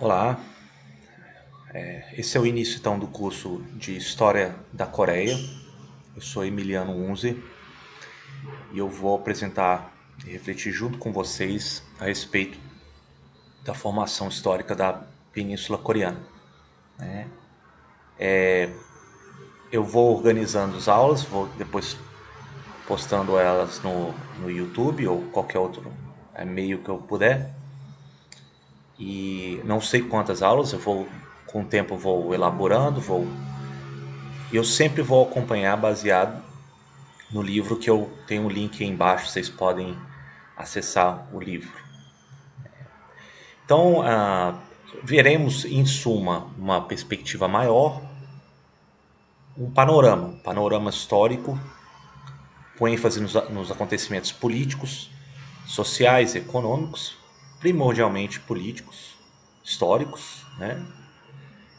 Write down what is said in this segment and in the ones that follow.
Olá, esse é o início então do curso de História da Coreia. Eu sou Emiliano Unze e eu vou apresentar e refletir junto com vocês a respeito da formação histórica da Península Coreana. Eu vou organizando as aulas, vou depois postando elas no YouTube ou qualquer outro meio que eu puder. E não sei quantas aulas, com o tempo vou elaborando, eu sempre vou acompanhar baseado no livro que eu tenho um link aí embaixo, vocês podem acessar o livro. Então, veremos em suma uma perspectiva maior, um panorama histórico, com ênfase nos acontecimentos políticos, sociais, econômicos, primordialmente políticos, históricos, né?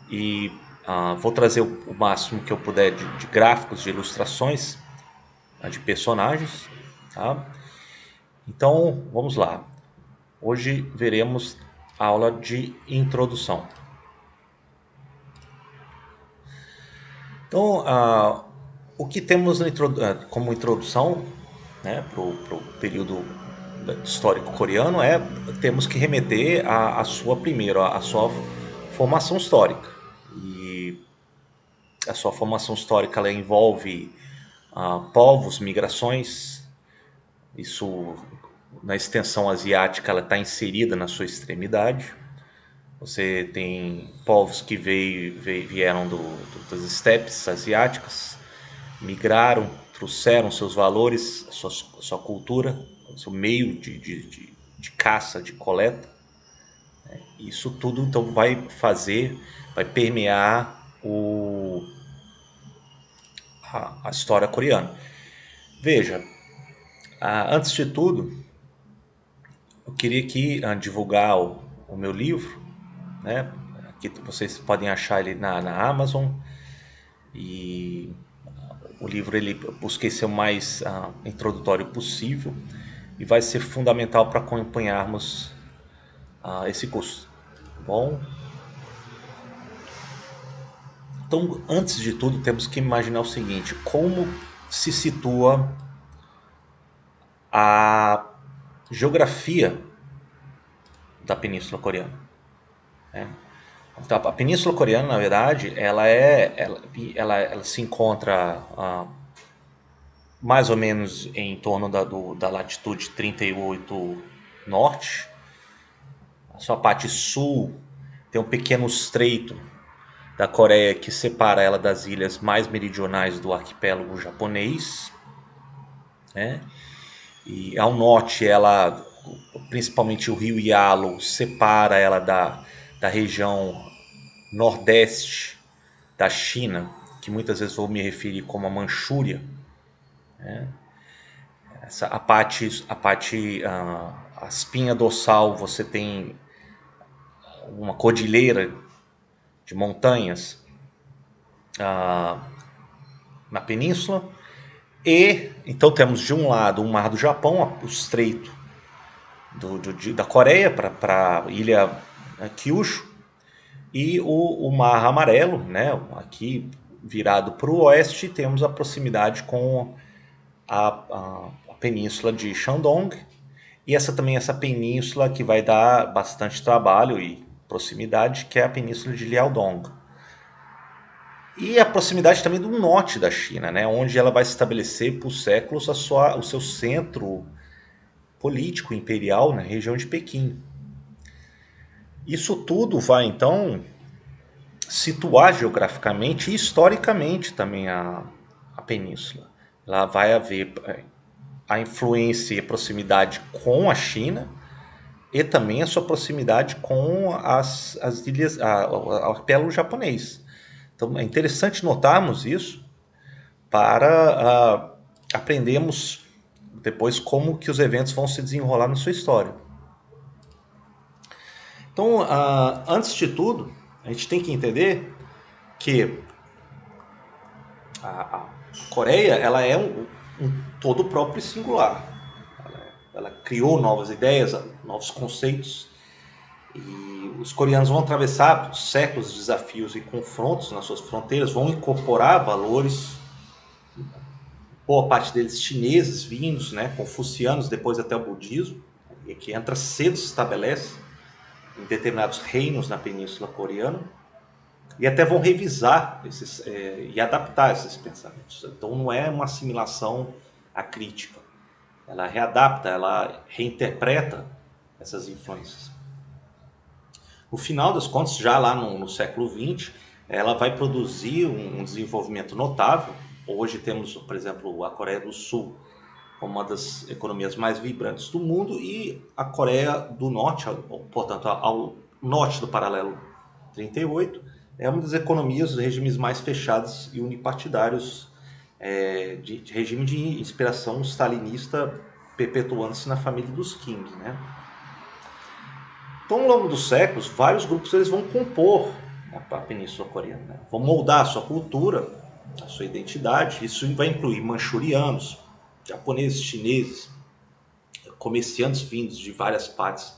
E vou trazer o máximo que eu puder de gráficos, de ilustrações, de personagens, tá? Então, vamos lá. Hoje veremos a aula de introdução. Então, o que temos como introdução, né, para o período histórico coreano temos que remeter a sua primeiro a sua formação histórica. E a sua formação histórica ela envolve povos, migrações. Isso na extensão asiática ela está inserida na sua extremidade. Você tem povos que vieram das estepes asiáticas, migraram, trouxeram seus valores, sua cultura, seu meio de caça, de coleta. Isso tudo então vai permear a história coreana. Veja, antes de tudo, eu queria aqui divulgar o meu livro, né? Aqui vocês podem achar ele na Amazon. E o livro ele busquei ser o mais introdutório possível e vai ser fundamental para acompanharmos esse curso. Tá bom? Então, antes de tudo, temos que imaginar o seguinte: como se situa a geografia da Península Coreana? Né? Então, a Península Coreana, na verdade, ela se encontra mais ou menos em torno da latitude 38 norte. A sua parte sul tem um pequeno estreito da Coreia que separa ela das ilhas mais meridionais do arquipélago japonês, né? E ao norte principalmente o rio Yalu, separa ela da região nordeste da China, que muitas vezes vou me referir como a Manchúria, né? A espinha dorsal, você tem uma cordilheira de montanhas na península. E então temos de um lado o Mar do Japão, o estreito da Coreia para a ilha Kyushu, e o Mar Amarelo, né? Aqui virado para o oeste, temos a proximidade com a península de Shandong. E essa península que vai dar bastante trabalho e proximidade, que é a península de Liaodong. E a proximidade também do norte da China, né, onde ela vai estabelecer por séculos o seu centro político imperial na região de Pequim. Isso tudo vai então situar geograficamente e historicamente também a península. Lá vai haver a influência e a proximidade com a China e também a sua proximidade com as ilhas, o arquipélago japonês. Então é interessante notarmos isso para aprendermos depois como que os eventos vão se desenrolar na sua história. Então, antes de tudo, a gente tem que entender que a Coreia ela é um todo próprio e singular. Ela criou novas ideias, novos conceitos, E os coreanos vão atravessar séculos de desafios e confrontos nas suas fronteiras, vão incorporar valores, boa parte deles chineses vindos, né, confucianos, depois até o budismo, e que entra cedo, se estabelece em determinados reinos na Península Coreana, e até vão revisar e adaptar esses pensamentos. Então não é uma assimilação acrítica, ela readapta, ela reinterpreta essas influências. No final das contas, já lá no século XX, ela vai produzir um desenvolvimento notável. Hoje temos, por exemplo, a Coreia do Sul como uma das economias mais vibrantes do mundo, e a Coreia do Norte, portanto, ao norte do paralelo 38, é uma das economias dos regimes mais fechados e unipartidários, de regime de inspiração stalinista, perpetuando-se na família dos Kim, né? Então, ao longo dos séculos, vários grupos eles vão compor a Península Coreana, né? Vão moldar a sua cultura, a sua identidade. Isso vai incluir manchurianos, japoneses, chineses, comerciantes vindos de várias partes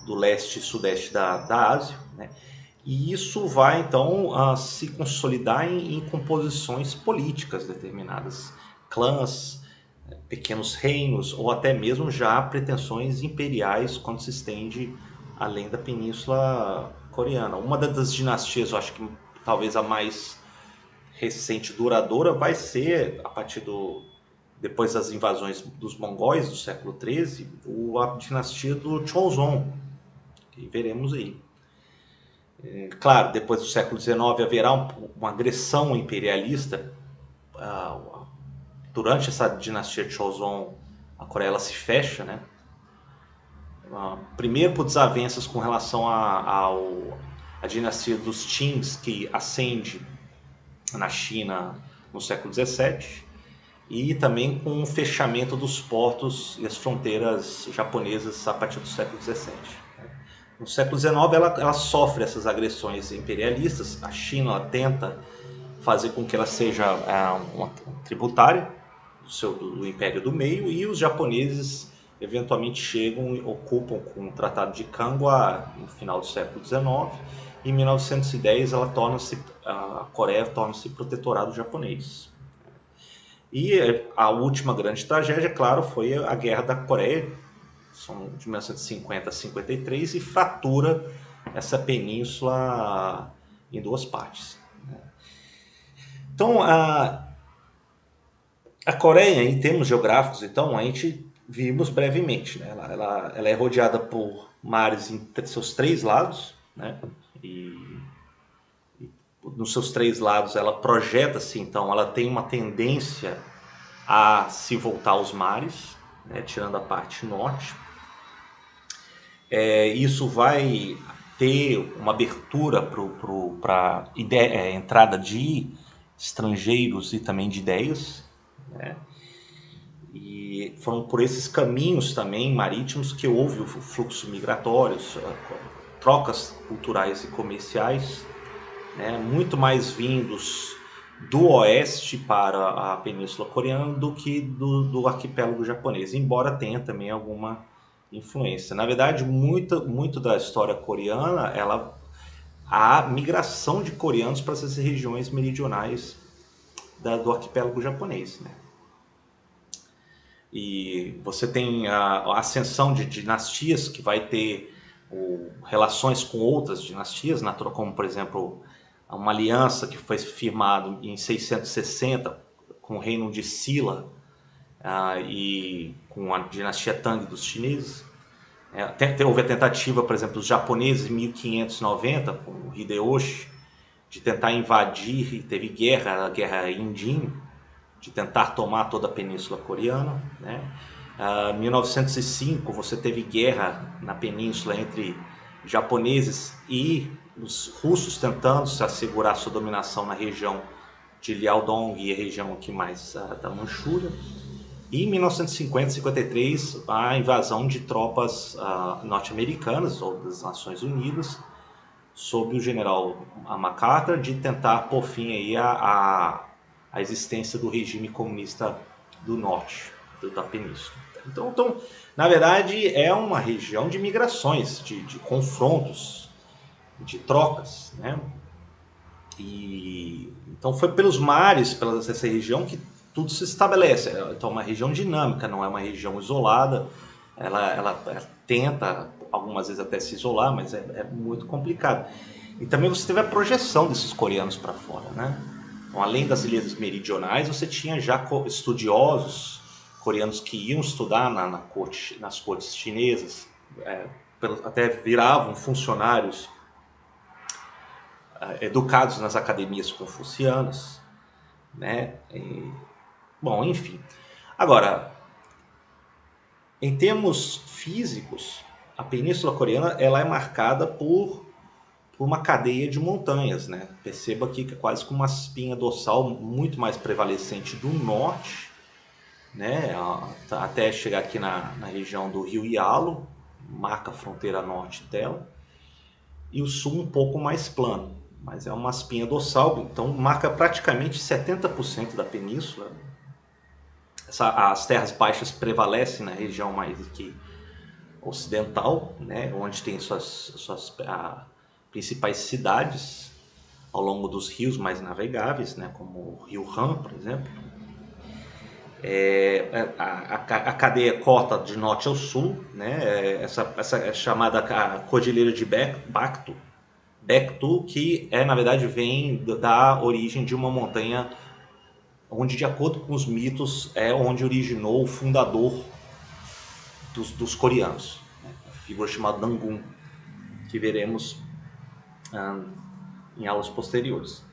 do leste e sudeste da Ásia, né? E isso vai então se consolidar em composições políticas determinadas, clãs, pequenos reinos, ou até mesmo já pretensões imperiais quando se estende além da Península Coreana. Uma das dinastias, eu acho que talvez a mais recente, duradoura, vai ser a partir depois das invasões dos mongóis do século XIII, a dinastia do Choson, que veremos aí. Claro, depois do século XIX haverá uma agressão imperialista. Durante essa dinastia Choson, a Coreia ela se fecha, né? Primeiro por desavenças com relação à dinastia dos Qings, que ascende na China no século XVII, e também com o fechamento dos portos e as fronteiras japonesas a partir do século XVII. No século XIX ela sofre essas agressões imperialistas. A China ela tenta fazer com que ela seja uma tributária do Império do Meio, e os japoneses eventualmente chegam e ocupam com o Tratado de Kangwa no final do século XIX. Em 1910 a Coreia torna-se protetorado japonês. E a última grande tragédia, claro, foi a Guerra da Coreia, de 1950 a 53, e fratura essa península em duas partes. Então, a Coreia, em termos geográficos, então, a gente vimos brevemente, né? Ela é rodeada por mares em seus três lados, né? E nos seus três lados ela projeta-se, então, ela tem uma tendência a se voltar aos mares, né? Tirando a parte norte. Isso vai ter uma abertura para entrada de estrangeiros e também de ideias, né? E foram por esses caminhos também marítimos que houve o fluxo migratório, trocas culturais e comerciais, né, muito mais vindos do oeste para a Península Coreana do que do arquipélago japonês, embora tenha também alguma influência. Na verdade, muito da história coreana, há migração de coreanos para essas regiões meridionais do arquipélago japonês, né? E você tem a ascensão de dinastias que vai ter relações com outras dinastias, como por exemplo uma aliança que foi firmada em 660 com o reino de Silla e com a dinastia Tang dos chineses. Houve a tentativa, por exemplo, dos japoneses em 1590 com o Hideyoshi de tentar invadir, e teve a guerra Indin, de tentar tomar toda a Península Coreana, né? Em 1905 você teve guerra na península entre japoneses e os russos tentando se assegurar sua dominação na região de Liaodong e a região aqui mais da Manchúria. E em 1950 e 53 a invasão de tropas norte-americanas ou das Nações Unidas sob o general MacArthur, de tentar pôr fim aí a existência do regime comunista do norte da península. Então, na verdade, é uma região de migrações, de confrontos, de trocas, né? E então foi pelos mares, pela essa região que tudo se estabelece. Então, é uma região dinâmica, não é uma região isolada. Ela tenta algumas vezes até se isolar, mas é muito complicado. E também você teve a projeção desses coreanos para fora, né? Então, além das ilhas meridionais, você tinha já estudiosos coreanos que iam estudar nas cortes chinesas, até viravam funcionários educados nas academias confucianas, né? Bom, enfim. Agora, em termos físicos, a Península Coreana ela é marcada por uma cadeia de montanhas, né? Perceba aqui que é quase como uma espinha dorsal muito mais prevalecente do norte, né? Até chegar aqui na região do Rio Yalo, marca a fronteira norte dela, e o sul um pouco mais plano, mas é uma espinha dorsal, então marca praticamente 70% da península. As terras baixas prevalecem na região mais aqui ocidental, né, onde tem suas principais cidades ao longo dos rios mais navegáveis, né, como o Rio Han, por exemplo. A cadeia corta de norte ao sul, né, essa é chamada a Cordilheira de Baekdu, que na verdade vem da origem de uma montanha onde, de acordo com os mitos, é onde originou o fundador dos coreanos, né? A figura chamada Nangun, que veremos em aulas posteriores.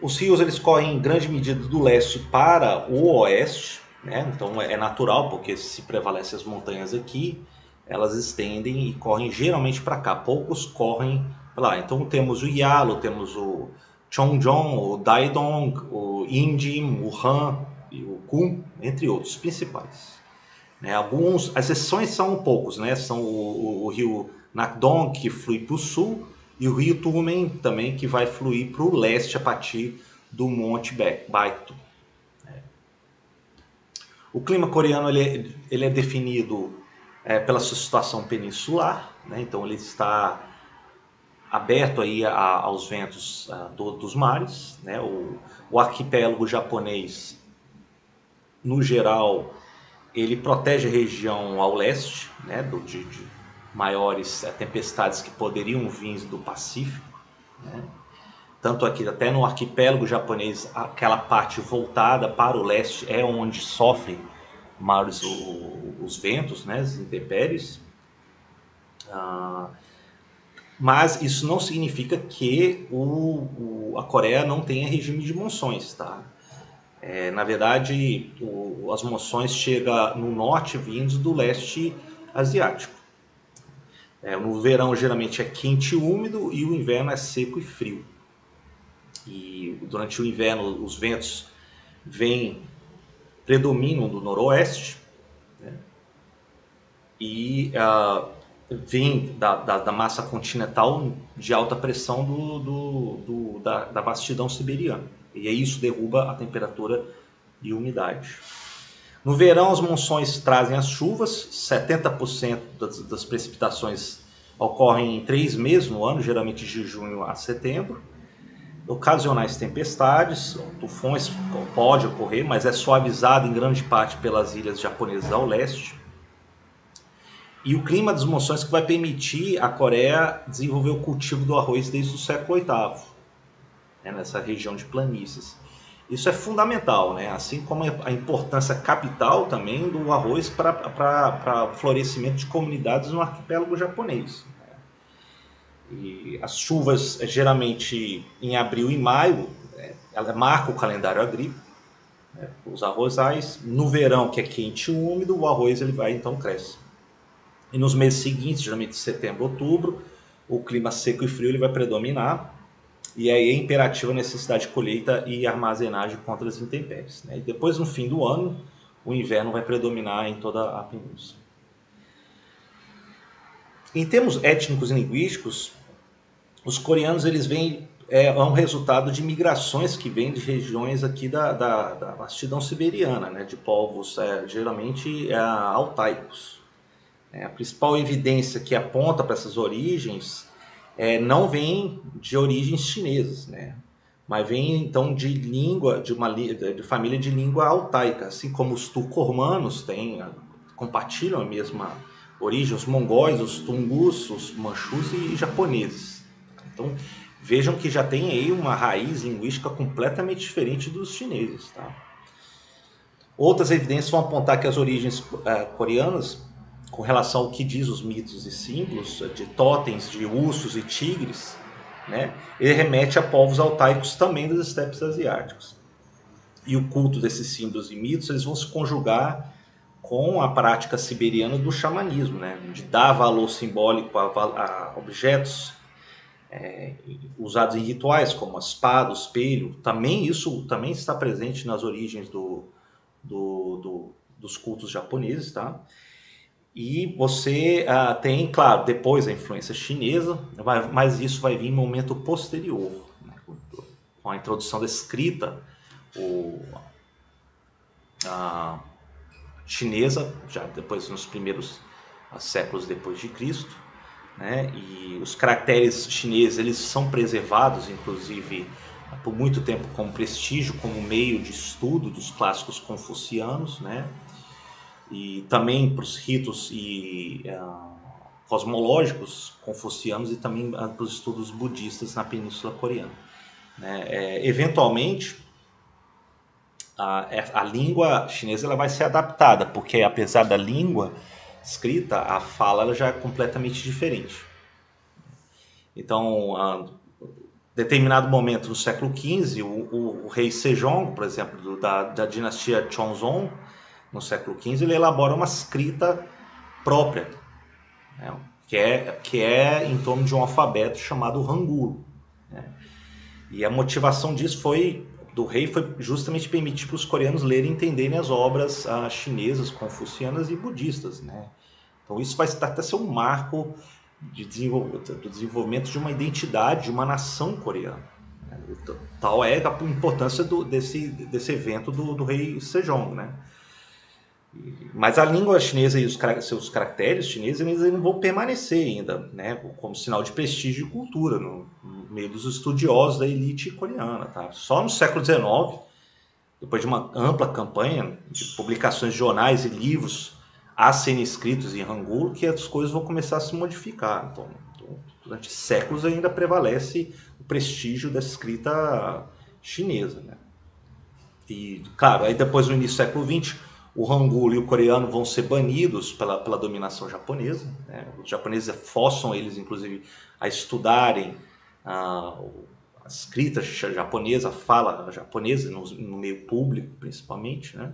Os rios eles correm em grande medida do leste para o oeste, né? Então é natural, porque se prevalecem as montanhas aqui, elas estendem e correm geralmente para cá, poucos correm para lá. Então temos o Yalo, temos o Chongjong, o Daidong, o Indim, o Han e o Kun, entre outros principais. As exceções são poucos, né? São o rio Nakdong, que flui para o sul, e o rio Tumen também, que vai fluir para o leste a partir do Monte Baekdu. O clima coreano ele é definido pela sua situação peninsular, né? Então ele está aberto aí aos ventos dos mares, né? O arquipélago japonês, no geral, ele protege a região ao leste, né, de maiores tempestades que poderiam vir do Pacífico, né? Tanto aqui, até no arquipélago japonês, aquela parte voltada para o leste é onde sofrem mais os ventos, né, as intempéries. Mas isso não significa que a Coreia não tenha regime de monções, tá? Na verdade, as monções chegam no norte vindos do leste asiático. No verão geralmente é quente e úmido e o inverno é seco e frio. E durante o inverno os ventos predominam do noroeste, né? E vem da massa continental de alta pressão da vastidão siberiana. E aí isso derruba a temperatura e umidade. No verão, as monções trazem as chuvas, 70% das precipitações ocorrem em 3 meses no ano, geralmente de junho a setembro. Ocasionais tempestades, tufões pode ocorrer, mas é suavizado em grande parte pelas ilhas japonesas ao leste. E o clima das monções que vai permitir a Coreia desenvolver o cultivo do arroz desde o século VIII, né, nessa região de planícies. Isso é fundamental, né? Assim como a importância capital também do arroz para o florescimento de comunidades no arquipélago japonês. E as chuvas, geralmente em abril e maio, ela marca o calendário agrícola, né, os arrozais. No verão, que é quente e úmido, o arroz ele vai então cresce. E nos meses seguintes, geralmente setembro, outubro, o clima seco e frio ele vai predominar. E aí é imperativa a necessidade de colheita e armazenagem contra as intempéries, né? E depois, no fim do ano, o inverno vai predominar em toda a península. Em termos étnicos e linguísticos, os coreanos eles vêm é um resultado de migrações que vêm de regiões aqui da vastidão siberiana, né, de povos geralmente altaicos. A principal evidência que aponta para essas origens não vem de origens chinesas, né, mas vem então de língua, de família de língua altaica, assim como os turco-ormanos compartilham a mesma origem, os mongóis, os tungus, os manchus e japoneses. Então vejam que já tem aí uma raiz linguística completamente diferente dos chineses, tá? Outras evidências vão apontar que as origens coreanas, com relação ao que diz os mitos e símbolos de totens, de ursos e tigres, né, ele remete a povos altaicos também dos estepes asiáticos. E o culto desses símbolos e mitos eles vão se conjugar com a prática siberiana do xamanismo, né, de dar valor simbólico a objetos usados em rituais, como a espada, o espelho. Também isso também está presente nas origens dos cultos japoneses, tá? E você tem, claro, depois a influência chinesa, mas isso vai vir em momento posterior, né? Com a introdução da escrita a chinesa, já depois nos primeiros séculos depois de Cristo, né? E os caracteres chineses eles são preservados, inclusive por muito tempo como prestígio, como meio de estudo dos clássicos confucianos, né? E também para os ritos cosmológicos confucianos e também para os estudos budistas na Península Coreana, né? Eventualmente, a língua chinesa ela vai ser adaptada, porque apesar da língua escrita, a fala ela já é completamente diferente. Então, determinado momento no século XV, o rei Sejong, por exemplo, da dinastia Chongzong, no século XV, ele elabora uma escrita própria, né, que é em torno de um alfabeto chamado Hangul, né. E a motivação disso do rei foi justamente permitir para os coreanos lerem e entenderem as obras chinesas, confucianas e budistas, né. Então isso vai até ser um marco do desenvolvimento de uma identidade, de uma nação coreana. Tal é a importância desse evento do rei Sejong, né? Mas a língua chinesa e seus caracteres chineses eles não vão permanecer ainda, né? Como sinal de prestígio e cultura no meio dos estudiosos da elite coreana, tá? Só no século XIX, depois de uma ampla campanha de publicações de jornais e livros a serem escritos em Hangul, que as coisas vão começar a se modificar. Então, durante séculos ainda prevalece o prestígio da escrita chinesa, né? E, claro, aí depois no início do século XX, o Hangul e o coreano vão ser banidos pela dominação japonesa, né? Os japoneses forçam eles, inclusive, a estudarem a escrita japonesa, a fala japonesa, no meio público, principalmente, né?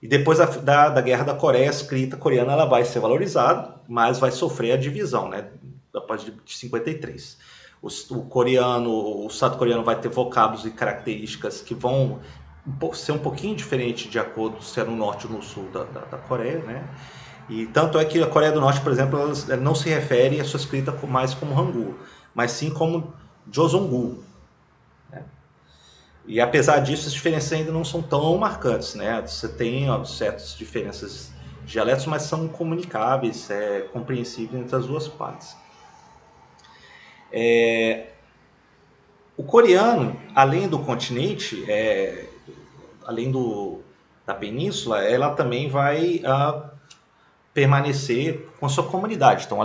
E depois da Guerra da Coreia, a escrita coreana ela vai ser valorizada, mas vai sofrer a divisão, né? Depois de 53. O Estado coreano vai ter vocábulos e características que vão ser um pouquinho diferente de acordo se é no norte ou no sul da Coreia, né? E tanto é que a Coreia do Norte, por exemplo, ela não se refere à sua escrita mais como Hangul, mas sim como Joseongu, né? E apesar disso, as diferenças ainda não são tão marcantes, né? Você tem certas diferenças de dialetos, mas são comunicáveis, compreensíveis entre as duas partes. O coreano, além do continente, além da península, ela também vai permanecer com a sua comunidade. Então,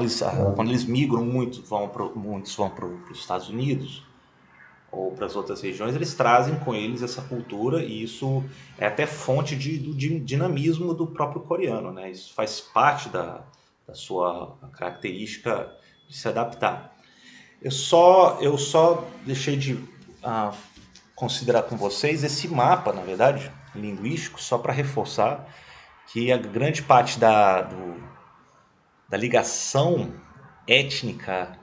quando eles migram, muitos vão para os Estados Unidos ou para as outras regiões, eles trazem com eles essa cultura e isso é até fonte do dinamismo do próprio coreano, né? Isso faz parte da sua característica de se adaptar. Eu só deixei de considerar com vocês esse mapa, na verdade, linguístico, só para reforçar que a grande parte da ligação étnica,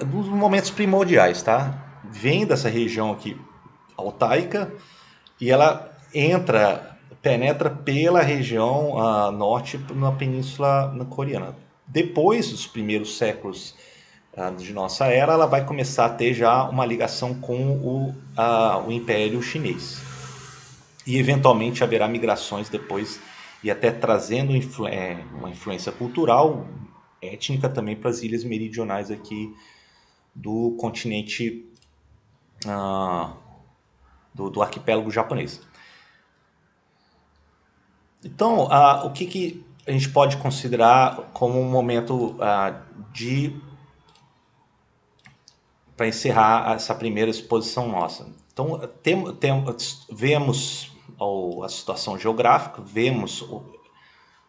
dos momentos primordiais, tá? Vem dessa região aqui altaica e ela penetra pela região norte na Península Coreana. Depois dos primeiros séculos de nossa era, ela vai começar a ter já uma ligação com o Império Chinês. E eventualmente haverá migrações depois e até trazendo uma influência cultural, étnica também para as ilhas meridionais aqui do continente ah, do arquipélago japonês. Então, o que a gente pode considerar como um momento de para encerrar essa primeira exposição nossa? Então, vemos a situação geográfica, vemos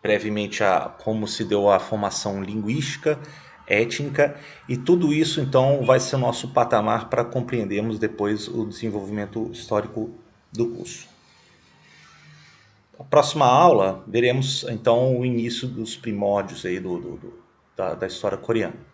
brevemente como se deu a formação linguística, étnica, e tudo isso então vai ser o nosso patamar para compreendermos depois o desenvolvimento histórico do curso. Na próxima aula veremos então o início dos primórdios aí da história coreana.